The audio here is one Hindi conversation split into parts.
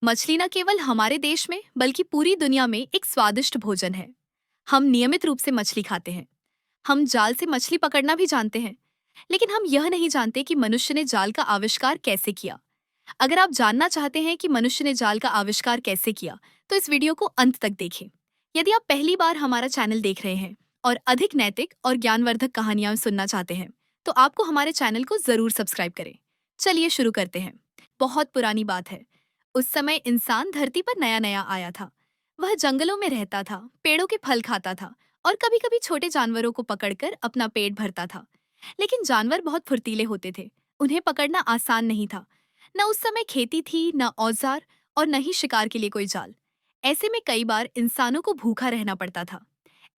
मछली न केवल हमारे देश में बल्कि पूरी दुनिया में एक स्वादिष्ट भोजन है। हम नियमित रूप से मछली खाते हैं। हम जाल से मछली पकड़ना भी जानते हैं, लेकिन हम यह नहीं जानते कि मनुष्य ने जाल का आविष्कार कैसे किया। अगर आप जानना चाहते हैं कि मनुष्य ने जाल का आविष्कार कैसे किया, तो इस वीडियो को अंत तक देखें। यदि आप पहली बार हमारा चैनल देख रहे हैं और अधिक नैतिक और ज्ञानवर्धक कहानियां सुनना चाहते हैं, तो आपको हमारे चैनल को जरूर सब्सक्राइब करें। चलिए शुरू करते हैं। बहुत पुरानी बात है। उस समय इंसान धरती पर नया नया आया था। वह जंगलों में रहता था, पेड़ों के फल खाता था और कभी कभी छोटे जानवरों को पकड़कर अपना पेट भरता था। लेकिन जानवर बहुत फुर्तीले होते थे। उन्हें पकड़ना आसान नहीं था। न उस समय खेती थी, न औजार, और न ही शिकार के लिए कोई जाल। ऐसे में कई बार इंसानों को भूखा रहना पड़ता था।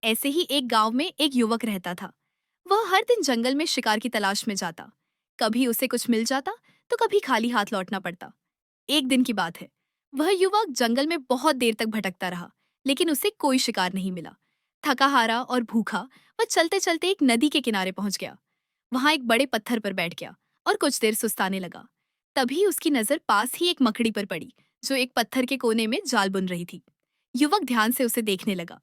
ऐसे ही एक गांव में एक युवक रहता था। वह हर दिन जंगल में शिकार की तलाश में जाता। कभी उसे कुछ मिल जाता, तो कभी खाली हाथ लौटना पड़ता। एक दिन की बात है। वह युवक जंगल में बहुत देर तक भटकता रहा, लेकिन उसे कोई शिकार नहीं मिला। थका हारा और भूखा वह चलते चलते एक नदी के किनारे पहुंच गया। वहां एक बड़े पत्थर पर बैठ गया और कुछ देर सुस्ताने लगा। तभी उसकी नजर पास ही एक मकड़ी पर पड़ी, जो एक पत्थर के कोने में जाल बुन रही थी। युवक ध्यान से उसे देखने लगा।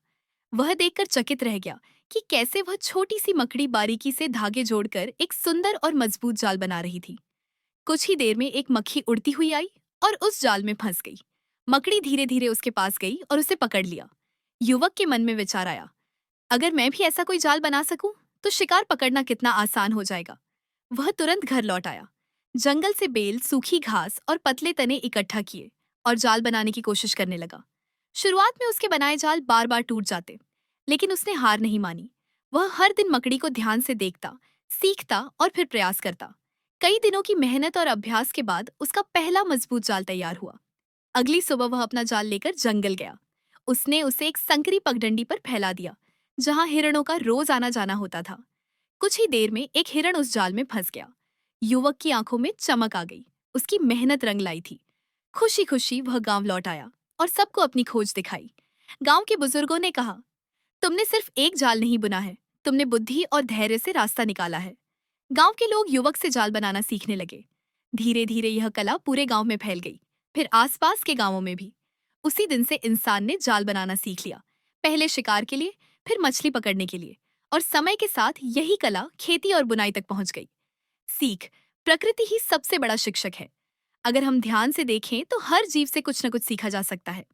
वह देखकर चकित रह गया कि कैसे वह छोटी सी मकड़ी बारीकी से धागे जोड़कर एक सुंदर और मजबूत जाल बना रही थी। कुछ ही देर में एक मक्खी उड़ती हुई आई और उस जाल में फंस गई। मकड़ी धीरे धीरे उसके पास गई और उसे पकड़ लिया। युवक के मन में विचार आया, अगर मैं भी ऐसा कोई जाल बना सकूं, तो शिकार पकड़ना कितना आसान हो जाएगा। वह तुरंत घर लौट आया। जंगल से बेल, सूखी घास और पतले तने इकट्ठा किए और जाल बनाने की कोशिश करने लगा। शुरुआत में उसके बनाए जाल बार बार टूट जाते, लेकिन उसने हार नहीं मानी। वह हर दिन मकड़ी को ध्यान से देखता, सीखता और फिर प्रयास करता। कई दिनों की मेहनत और अभ्यास के बाद उसका पहला मजबूत जाल तैयार हुआ। अगली सुबह वह अपना जाल लेकर जंगल गया। उसने उसे एक संकरी पगडंडी पर फैला दिया, जहां हिरणों का रोज आना जाना होता था। कुछ ही देर में एक हिरण उस जाल में फंस गया। युवक की आंखों में चमक आ गई। उसकी मेहनत रंग लाई थी। खुशी खुशी वह गांव लौट आया और सबको अपनी खोज दिखाई। गांव के बुजुर्गों ने कहा, तुमने सिर्फ एक जाल नहीं बुना है, तुमने बुद्धि और धैर्य से रास्ता निकाला है। गांव के लोग युवक से जाल बनाना सीखने लगे। धीरे धीरे यह कला पूरे गांव में फैल गई, फिर आसपास के गांवों में भी। उसी दिन से इंसान ने जाल बनाना सीख लिया, पहले शिकार के लिए, फिर मछली पकड़ने के लिए, और समय के साथ यही कला खेती और बुनाई तक पहुंच गई। सीख, प्रकृति ही सबसे बड़ा शिक्षक है। अगर हम ध्यान से देखें तो हर जीव से कुछ न कुछ सीखा जा सकता है।